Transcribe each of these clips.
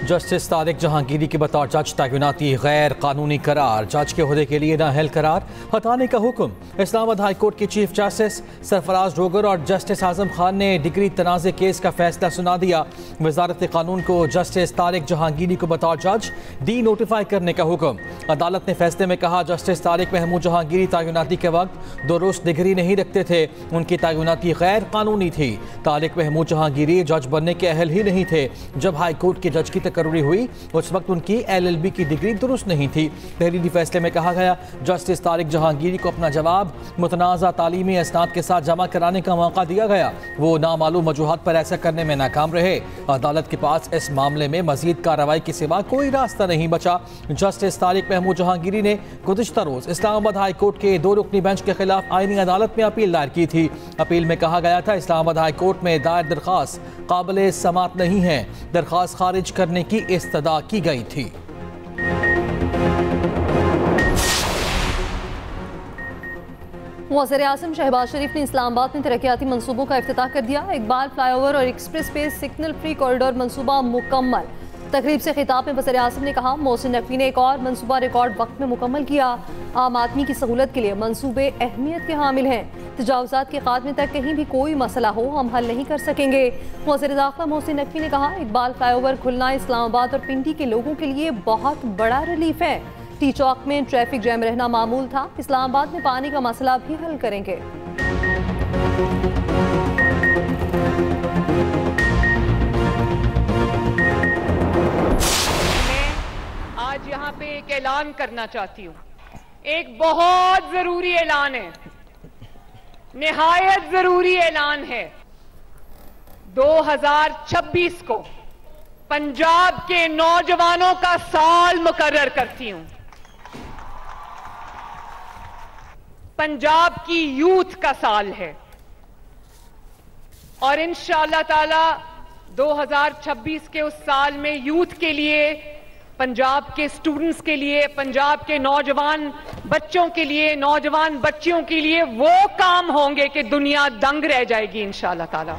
Justice Tariq Jahangiri के बतौर जज तैनाती गैर कानूनी करार, जज के ओहदे के लिए नाअहल करार, हटाने का हुक्म। इस्लामाबाद हाई कोर्ट के चीफ जस्टिस सरफराज डोगर और जस्टिस आजम खान ने डिग्री तनाज़े केस का फैसला सुना दिया। वजारत कानून को जस्टिस तारिक जहांगीरी को बतौर जज डी नोटिफाई करने का हुक्म। अदालत ने फैसले में कहा, जस्टिस तारिक महमूद जहांगीरी तैनाती के वक्त दुरुस्त डिग्री नहीं रखते थे, उनकी तैनाती गैर कानूनी थी। तारिक महमूद जहांगीरी जज बनने के अहल ही नहीं थे। जब हाई कोर्ट के जज की तकर्री हुई उस वक्त उनकी LLB की डिग्री दुरुस्त नहीं थी। तहरीरी फैसले में कहा गया, जस्टिस तारिक जहांगीरी को अपना जवाब मुतनाज़ा तालीमी इसनाद के साथ जमा कराने का मौका दिया गया। वो नामालूम वजूहात पर ऐसा करने में नाकाम रहे। अदालत के पास इस मामले में मजीद कार्रवाई के सिवा कोई रास्ता नहीं बचा। जस्टिस तारिक महमूद जहांगीरी ने गुज़िश्ता रोज़ इस्लामाबाद हाई कोर्ट के 2 रुकनी बेंच के खिलाफ आईनी अदालत में अपील दायर की थी। अपील में कहा गया था, इस्लामाबाद हाई कोर्ट में दायर दरख्वास्त काबिल समात नहीं है, दरख्वास्त खारिज करने की इस्तदा की गई थी। वज़ीर आज़म शहबाज शरीफ ने इस्लामाबाद में तरक्याती मंसूबों का इफ्तिताह कर दिया। इकबाल फ्लाईओवर और express way signal free corridor मंसूबा मुकम्मल। तकरीब से खिताब में वज़ीर आज़म ने कहा, मोहसिन नकवी ने एक और मंसूबा रिकॉर्ड वक्त में मुकम्मल किया। आम आदमी की सहूलत के लिए मंसूबे अहमियत के हामिल हैं। तजावुज़ात के खात्मे तक कहीं भी कोई मसला हो हम हल नहीं कर सकेंगे। वज़ीर दाखिला मोहसिन नकवी ने कहा, इकबाल फ्लाईओवर खुलना इस्लामाबाद और पिंडी के लोगों के लिए बहुत बड़ा रिलीफ है। टी चौक में ट्रैफिक जैम रहना मामूल था, इस्लामाबाद में पानी का मसला भी हल करेंगे। आज यहाँ पे एक ऐलान करना चाहती हूँ, एक बहुत जरूरी ऐलान है, निहायत जरूरी ऐलान है। 2026 को पंजाब के नौजवानों का साल मुकर्रर करती हूँ, पंजाब की यूथ का साल है। और इंशाअल्लाह ताला 2026 के उस साल में यूथ के लिए, पंजाब के स्टूडेंट्स के लिए, पंजाब के नौजवान बच्चों के लिए, नौजवान बच्चियों के लिए वो काम होंगे कि दुनिया दंग रह जाएगी इंशाअल्लाह ताला।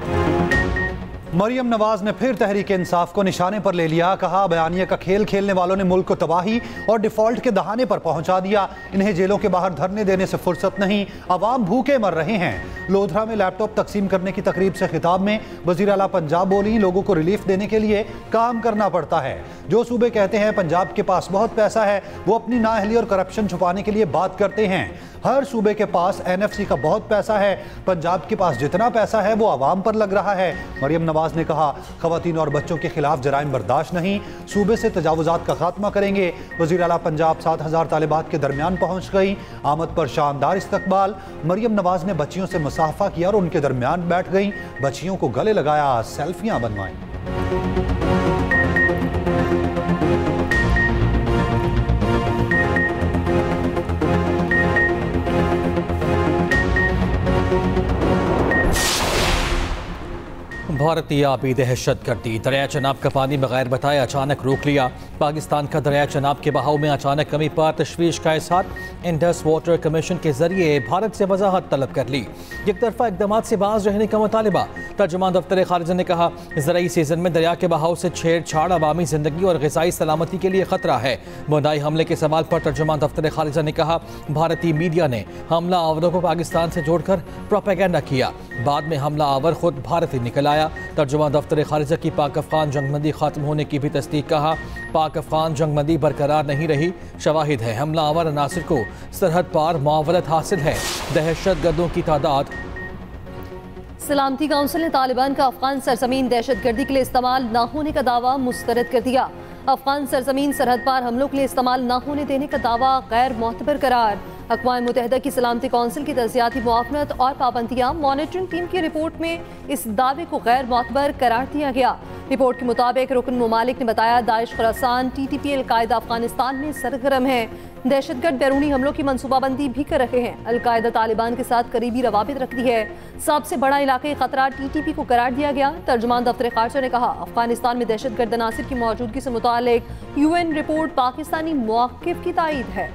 मरियम नवाज ने फिर तहरीक इंसाफ को निशाने पर ले लिया। कहा, बयानिया का खेल खेलने वालों ने मुल्क को तबाही और डिफॉल्ट के दहाने पर पहुंचा दिया। इन्हें जेलों के बाहर धरने देने से फुर्सत नहीं, अवाम भूखे मर रहे हैं। लोधरा में लैपटॉप तकसीम करने की तकरीब से खिताब में वज़ीर आला पंजाब बोली, लोगों को रिलीफ देने के लिए काम करना पड़ता है। जो सूबे कहते हैं पंजाब के पास बहुत पैसा है, वो अपनी नाअहली और करप्शन छुपाने के लिए बात करते हैं। हर सूबे के पास NFC का बहुत पैसा है, पंजाब के पास जितना पैसा है वो आवाम पर लग रहा है। मरियम नवाज ने कहा, खवातीन और बच्चों के खिलाफ जराइम बर्दाश्त नहीं, सूबे से तजावुजात का खात्मा करेंगे। वज़ीर आला पंजाब 7000 तालिबात के दरमियान पहुंच गई। आमद पर शानदार इस्तकबाल। मरियम नवाज ने बच्चियों से मुसाफा किया और उनके दरमियान बैठ गई, बच्चियों को गले लगाया, सेल्फियां बनवाई। भारतीय आबी दहशत गर्दी, दरिया चनाब का पानी बगैर बताए अचानक रोक लिया। पाकिस्तान का दरिया चनाब के बहाव में अचानक कमी पर तशवीश का इज़हार। इंडस वाटर कमीशन के जरिए भारत से वजाहत तलब कर ली। एक तरफा इकदाम से बाज रहने का मुतालबा। तर्जुमान दफ्तर खारिजा ने कहा, ज़राई सीजन में दरिया के बहाव से छेड़छाड़ अवामी ज़िंदगी और ग़िज़ाई सलामती के लिए खतरा है। बुनाई हमले के सवाल पर तर्जुमान दफ्तर खारिजा ने कहा, भारतीय मीडिया ने हमला आवरों को पाकिस्तान से जोड़कर प्रोपेगेंडा किया, बाद में हमला आवर खुद भारत ही निकल आया। तर्जुमा दफ्तर खारिजा की पाक अफगान जंगबंदी खत्म होने की भी तस्दीक। कहा, पाक अफगान जंगबंदी बरकरार नहीं रही, शवाहिद है हमला आवर अनासिर को सरहद पार मुआवलत हासिल है। दहशत गर्दों की तादाद। सलामती काउंसिल ने तालिबान का अफगान सरजमीन दहशत गर्दी के लिए इस्तेमाल न होने का दावा मुस्तरद कर दिया। अफगान सरजमीन सरहद पार हमलों के लिए इस्तेमाल न होने देने का दावा गैर मोतबर करार। अक़वाम मुत्तहिदा की सलामती कौंसिल की तज़ियाती मुआवनत और पाबंदियाँ मॉनिटरिंग टीम की रिपोर्ट में इस दावे को गैर मोतबर करार दिया गया। रिपोर्ट के मुताबिक रुकन ममालिक ने बताया, Daesh Khorasan TTP al Qaeda Afghanistan में सरगर्म है, दहशतगर्द बैरूनी हमलों की मनसूबाबंदी भी कर रहे हैं। अलकायदा तालिबान के साथ करीबी रवाबित रखती है। सबसे बड़ा इलाक़ाई खतरा TTP को करार दिया गया। तर्जुमान दफ्तर खारजा ने कहा, अफगानिस्तान में दहशतगर्द अनासिर की मौजूदगी से मुतालिक UN रिपोर्ट पाकिस्तानी मौक़िफ़ की तायीद है।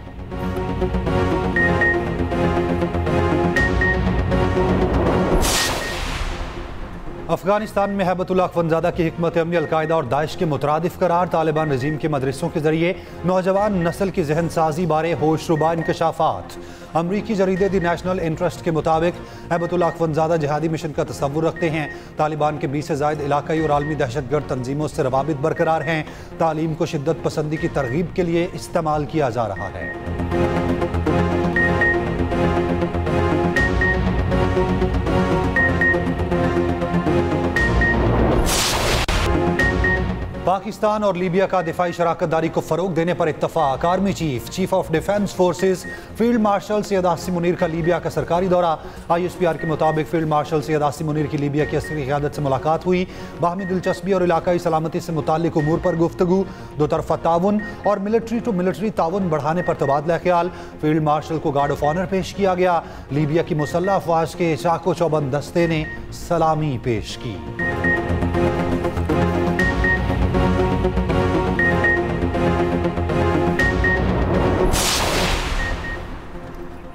अफगानिस्तान में हैबतुल्लाह अखवंजादा की हिकमत अमली अलकायदा और दाइश के मुतरादिफ करार। तालिबान रजीम के मदरसों के जरिए नौजवान नस्ल की जहन साजी बारे होशरुबा इंकशाफात। अमरीकी जरीदे दी नेशनल इंटरेस्ट के मुताबिक हैबतुल्लाह अखवंजादा जिहादी मिशन का तस्वुर रखते हैं। तालिबान के 20 से ज़ायद इलाकाई और आलमी दहशतगर्द तंजीमों से रवाबित बरकरार हैं। तालीम को शिद्दत पसंदी की तरगीब के लिए इस्तेमाल किया जा रहा है। पाकिस्तान और लीबिया का दिफाई शराकतदारी को फरोग देने पर इत्तफाक। Army chief of defence forces field marshal Syed Asim Munir का लीबिया का सरकारी दौरा। ISPR के मुताबिक फील्ड मार्शल सैयद आसिम मुनीर की लीबिया की अस्करी क़यादत से मुलाकात हुई। बाहमी दिलचस्पी और इलाकाई सलामती से मुताल्लिक उमूर पर गुफ्तगू। दो तरफ़ा ताउन और मिलिट्री टू मिलिट्री ताउन बढ़ाने पर तबादला ख्याल। फील्ड मार्शल को गार्ड ऑफ ऑनर पेश किया गया। लीबिया की मुसल्लह अफवाज के चाको चौबंद दस्ते ने सलामी पेश की।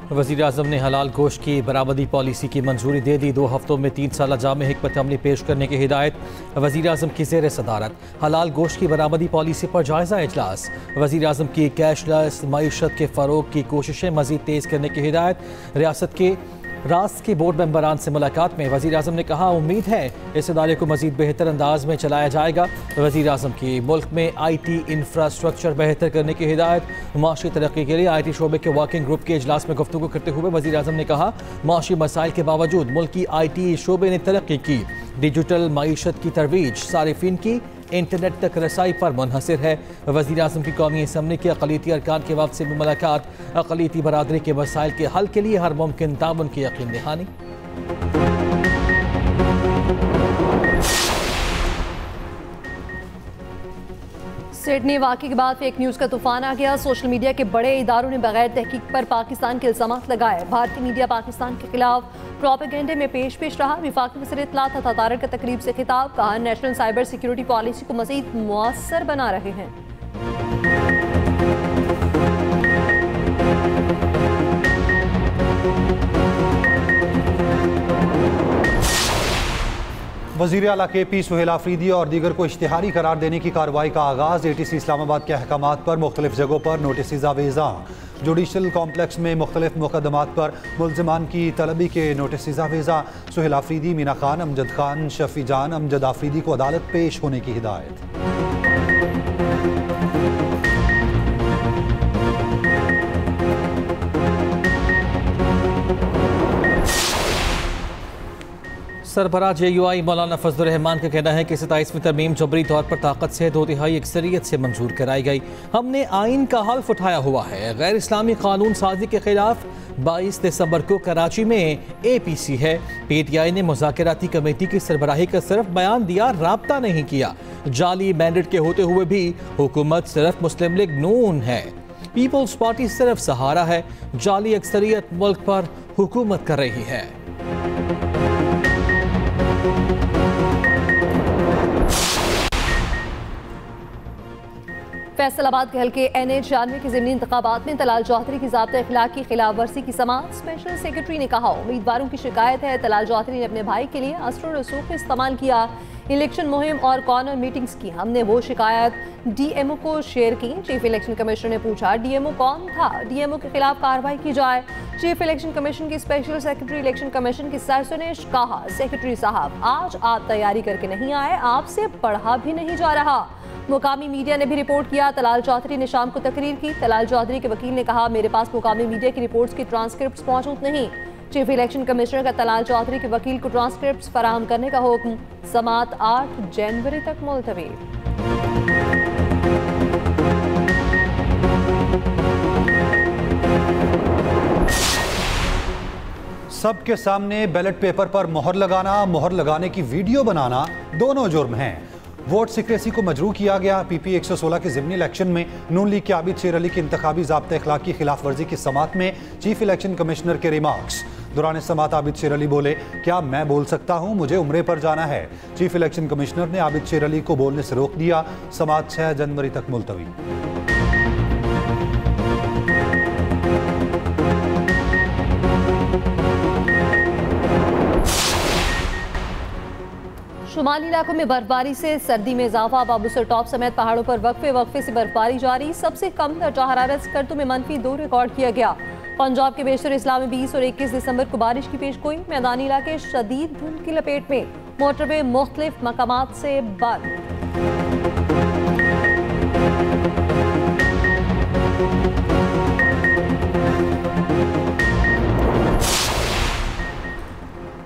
वज़ीर आज़म ने हलाल गोश्त की बराबरी पॉलिसी की मंजूरी दे दी। 2 हफ्तों में 3 साल जाम हिकमत अमली पेश करने की हिदायत। वज़ीर आज़म की ज़ेर सदारत हलाल गोश्त की बराबरी पॉलिसी पर जायज़ा इजलास। वज़ीर आज़म की कैशलेस मईशत के फ़रोग की कोशिशें मज़ीद तेज़ करने की हिदायत। रियासत के रास के बोर्ड मेंबरान से मुलाकात में वज़ीर आज़म ने कहा, उम्मीद है इस इदारे को मज़ीद बेहतर अंदाज में चलाया जाएगा। वज़ीर आज़म की मुल्क में IT इंफ्रास्ट्रक्चर बेहतर करने की हिदायत। माशी तरक्की के लिए IT शोबे के वर्किंग ग्रुप के इजलास में गुफ्तगू करते हुए वज़ीर आज़म ने कहा, माशी मसाइल के बावजूद मुल्क की IT शोबे ने तरक्की की। डिजिटल मईशत की तरवीज सारिफिन की इंटरनेट तक रसाई पर मुनहसर है। वज़ीर आज़म की कौमी असम्बली के अक़लियती अरकान के वफ़द से भी मुलाकात। अक़लियती बरादरी के मसाइल के हल के लिए हर मुमकिन ताउन की यकीन दहानी। सिडनी वाक़े के बाद फेक न्यूज़ का तूफान आ गया। सोशल मीडिया के बड़े इदारों ने बगैर तहकीक पर पाकिस्तान के इल्ज़ामात लगाए। भारतीय मीडिया पाकिस्तान के खिलाफ प्रोपेगेंडे में पेश रहा। वफाकी वज़ीर इत्तलात अता तारक का तकरीब से खिताब। कहा, नेशनल साइबर सिक्योरिटी पॉलिसी को मज़ीद मुअस्सर बना रहे हैं। वज़ीर आला KP सुहेल आफरीदी और दीगर को इश्तिहारी करार देने की कार्रवाई का आगाज़। ATC इस्लामाबाद के अहकामात पर मुख्तलिफ जगहों पर नोटिस आवेज़ा। जुडिशल कॉम्प्लेक्स में मुख्तलिफ मुकदमात पर मुल्ज़िमान की तलबी के नोटिस आवेज़ा। सुहेल आफरीदी, मीना खान, अमजद खान, शफी जान, अमजद आफरीदी को अदालत पेश होने की हिदायत। सरबराह JUI मौलाना फजलुर रहमान का कहना है कि 27वीं तरमीम जबरी तौर पर ताकत से 2/3 अक्सरियत से मंजूर कराई गई। हमने आइन का हल्फ उठाया हुआ है। गैर इस्लामी कानून साजी के खिलाफ 22 दिसंबर को कराची में APC है। PTI ने मुज़ाकराती कमेटी की सरबराही का सिर्फ बयान दिया, राब्ता नहीं किया। जाली मैंडेट के होते हुए भी हुकूमत सिर्फ मुस्लिम लीग नून है। पीपल्स पार्टी सिर्फ सहारा है। जाली अक्सरियत मुल्क पर हुकूमत कर रही है। फैसलाबाद के हल्के NH-96 के ज़िमनी इंतखाबात में तलाल चौधरी की ज़ाब्ता अखलाक की खिलाफ वर्जी की समाअत। स्पेशल सेक्रेटरी ने कहा, उम्मीदवारों की शिकायत है तलाल चौधरी ने अपने भाई के लिए असर और रसूख इस्तेमाल किया। इलेक्शन मुहिम और कॉर्नर मीटिंग्स की। हमने वो शिकायत DMO को शेयर की। चीफ इलेक्शन कमिश्नर ने पूछा, DMO कौन था? DMO के खिलाफ कार्रवाई की जाए। चीफ इलेक्शन कमीशन की स्पेशल सेक्रेटरी इलेक्शन कमीशन की सरसनेश। कहा, सेक्रेटरी साहब आज आप तैयारी करके नहीं आए, आपसे पढ़ा भी नहीं जा रहा। मुकामी मीडिया ने भी रिपोर्ट किया। तलाल चौधरी ने शाम को तकरीर की। तलाल चौधरी के वकील ने कहा, मेरे पास मुकामी मीडिया की रिपोर्ट्स की ट्रांसक्रिप्ट मौजूद नहीं। चीफ इलेक्शन कमिश्नर का तलाल चौधरी के वकील को ट्रांसक्रिप्ट फराहम करने का हुक्म। समाअत 8 जनवरी तक मुलतवी। सबके सामने बैलेट पेपर पर मोहर लगाना, मोहर लगाने की वीडियो बनाना दोनों जुर्म हैं। वोट सिक्रेसी को मजरू किया गया। PP 116 के ज़िमनी इलेक्शन में नून लीग के आबिद शेर अली की इंतखाबी ज़ाब्ते अखलाक की खिलाफ वर्जी की समाअत में चीफ इलेक्शन कमिश्नर के रिमार्क्स। दौरान समाअत आबिद शेर अली बोले, क्या मैं बोल सकता हूँ? मुझे उम्रे पर जाना है। चीफ इलेक्शन कमिश्नर ने आबिद शेर अली को बोलने से रोक दिया। समाअत 6 जनवरी तक मुलतवी। शुमाली इलाकों में बर्फबारी से सर्दी में इजाफा। बाबूसर टॉप समेत पहाड़ों पर वक्फे से बर्फबारी जारी। सबसे कम दर्जा हरारत स्कर्दू में -2 रिकॉर्ड किया गया। पंजाब के बेशतर इस्लाम में 20 और 21 दिसंबर को बारिश की पेशगोई। मैदानी इलाके शदीद धुंध की लपेट में। मोटरवे मुख्तलिफ मकामात से बंद।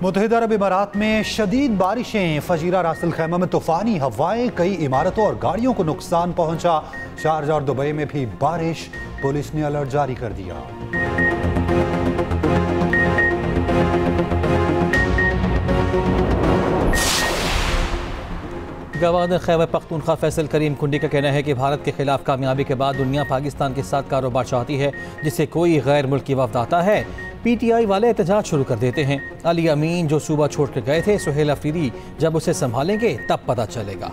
मुत्तहिदा अरब इमारात में शदीद बारिशें। फजीरा रासल खैमा में तूफानी हवाएं, कई इमारतों और गाड़ियों को नुकसान पहुंचा। शारजा और दुबई में भी बारिश। पुलिस ने अलर्ट जारी कर दिया। गवर्नर खैबर पख्तूनख्वा फैसल करीम कुंडी का कहना है कि भारत के खिलाफ कामयाबी के बाद दुनिया पाकिस्तान के साथ कारोबार चाहती है, जिससे कोई गैर मुल्की वफ्द आता है PTI वाले एहतजाज शुरू कर देते हैं। अली अमीन जो सूबा छोड़ कर गए थे, सुहेल अफरीदी जब उसे संभालेंगे तब पता चलेगा।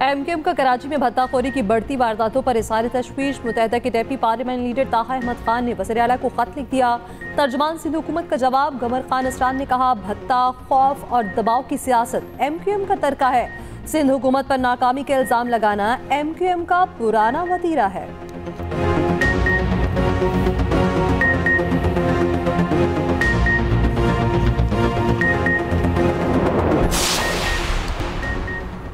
MQM का कराची में भत्ताखोरी की बढ़ती वारदातों पर इज़हार तशवीश। मुत्तहिदा के डेप्टी पार्लियामेंट लीडर ताहा अहमद खान ने वज़ीर आला को खत लिख दिया। तर्जुमान सिंध हुकूमत का जवाब। गवर खान असरान ने कहा, भत्ता, खौफ और दबाव की सियासत MQM का तरीका है। सिंध हुकूमत पर नाकामी के इल्ज़ाम लगाना MQM का पुराना वतीरा है।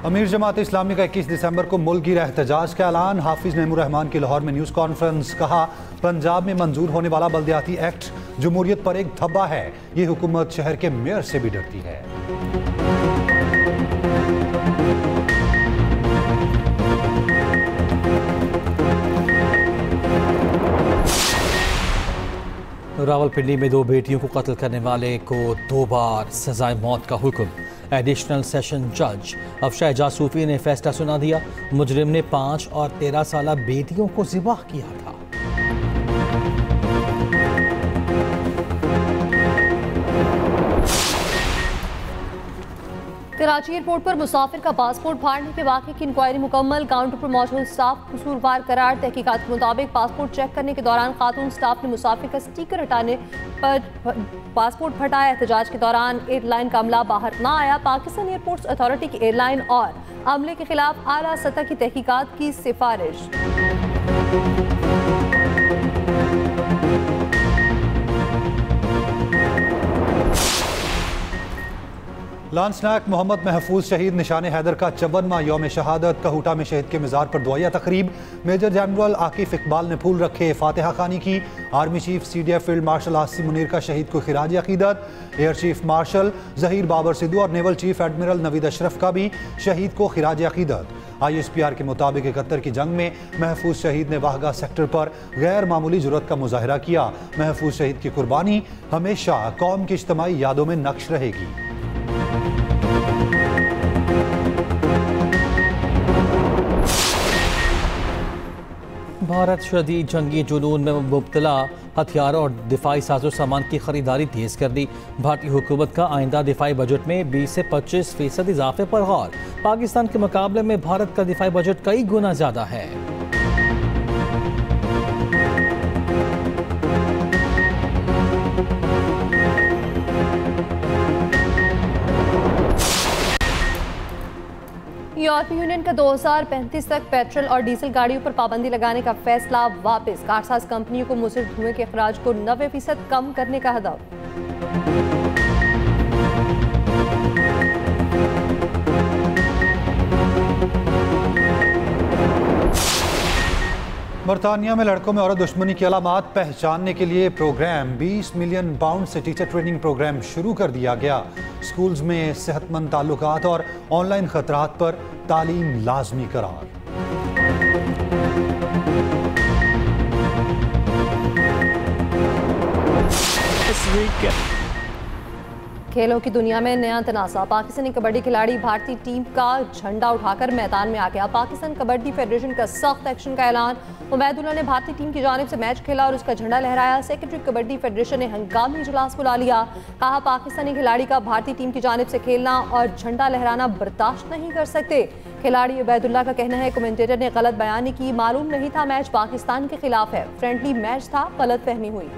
अमीर जमात इस्लामी का 21 दिसंबर को मुल्क गिर एहतजाज का ऐलान। हाफिज नईमुर रहमान की लाहौर में न्यूज़ कॉन्फ्रेंस। कहा, पंजाब में मंजूर होने वाला बल्दियाती एक्ट जमहूरियत पर एक धब्बा है। ये हुकूमत शहर के मेयर से भी डरती है। रावलपिंडी में 2 बेटियों को कत्ल करने वाले को 2 बार सजाए मौत का हुक्म। एडिशनल सेशन जज अफशाह जासूफी ने फैसला सुना दिया। मुजरिम ने 5 और 13 साला बेटियों को ज़िबाह किया था। कराची एयरपोर्ट पर मुसाफिर का पासपोर्ट फाड़ने के वाक़े की इंक्वायरी मुकम्मल। काउंटर पर मौजूद स्टाफ कसूरवार करार। तहकीकात के मुताबिक पासपोर्ट चेक करने के दौरान खातून स्टाफ ने मुसाफिर का स्टिकर हटाने पर पासपोर्ट फटाया। एहतजाज के दौरान एयरलाइन का अमला बाहर ना आया। पाकिस्तान एयरपोर्ट्स अथॉरिटी की एयरलाइन और अमले के खिलाफ आला सतह की तहकीकात की सिफारिश। लांसनायक मोहम्मद महफूज शहीद निशान हैदर का 54वां यौम शहादत। कहूटा में शहीद के मज़ार पर दुआया तकरीब। मेजर जनरल आकिफ इकबाल ने फूल रखे, फातिहा खानी की। Army chief CDF field marshal Asim Munir का शहीद को खिराज अकीदत। Air chief marshal Zaheer Babar Sidhu और naval chief admiral Naveed Ashraf का भी शहीद को खिराज अकीदत। ISPR के मुताबिक 71 की जंग में महफूज शहीद ने वाहगा सेक्टर पर गैर मामूली जुर्रत का मुजाहरा किया। महफूज शहीद की कुर्बानी हमेशा कौम की इज्तिमाई यादों में नक्श रहेगी। भारत शदीद जंगी जुनून में मुब्तला हथियारों और दिफाई साजो सामान की खरीदारी तेज कर दी। भारतीय हुकूमत का आइंदा दिफाई बजट में 20 से 25% इजाफे पर गौर। पाकिस्तान के मुकाबले में भारत का दिफाई बजट कई गुना ज्यादा है। यूरोपीय यूनियन का 2035 तक पेट्रोल और डीजल गाड़ियों पर पाबंदी लगाने का फैसला वापस। कारसाज कंपनियों को मुज़र धुएं के अखराज को 90% कम करने का हदफ। बरतानिया में लड़कों में औरत दुश्मनी की अलामात पहचानने के लिए प्रोग्राम। 20 मिलियन पाउंड से टीचर ट्रेनिंग प्रोग्राम शुरू कर दिया गया। स्कूल्स में सेहतमंद ताल्लुकात और ऑनलाइन खतरात पर तालीम लाजमी करार। खेलों की दुनिया में नया तनासा। पाकिस्तानी कबड्डी खिलाड़ी भारतीय टीम का झंडा उठाकर मैदान में आ गया। पाकिस्तान कबड्डी फेडरेशन का सख्त एक्शन का ऐलान। उबैदुल्ला ने भारतीय टीम की जानिब से मैच खेला और उसका झंडा लहराया। सेक्रेटरी कबड्डी फेडरेशन ने हंगामी इजलास बुला लिया। कहा, पाकिस्तानी खिलाड़ी का भारतीय टीम की जानिब से खेलना और झंडा लहराना बर्दाश्त नहीं कर सकते। खिलाड़ी उबैदुल्ला का कहना है, कमेंटेटर ने गलत बयानी की, मालूम नहीं था मैच पाकिस्तान के खिलाफ है, फ्रेंडली मैच था, गलत फहमी हुई।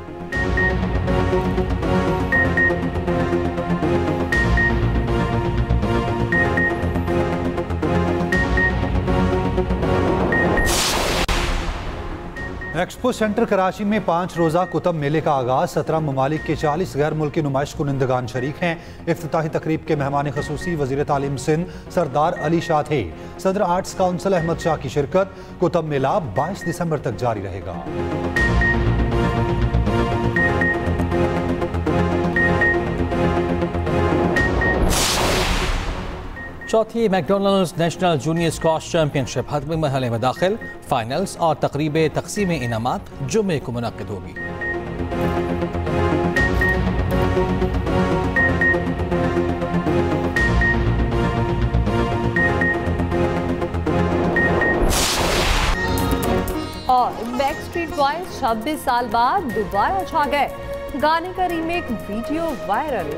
एक्सपो सेंटर कराची में 5 रोज़ा कुतुब मेले का आगाज। 17 ममालिक के 40 गैर मुल्की नुमाइश कुनिंदगान शरीक हैं। इफ्तिताही तकरीब के मेहमान खसूसी वज़ीर तालीम सिंध सरदार अली शाह थे। सदर आर्ट्स काउंसिल अहमद शाह की शिरकत। कुतुब मेला 22 दिसंबर तक जारी रहेगा। चौथी McDonald's national junior squash championship हतमी मरहले में दाखिल। फाइनल्स और तकरीब तकसीम इनामात जुम्मे को मुनक्किद होगी। और बैकस्ट्रीट बॉयज 26 साल बाद दोबारा छा गए। गाने का रीमेक वीडियो वायरल।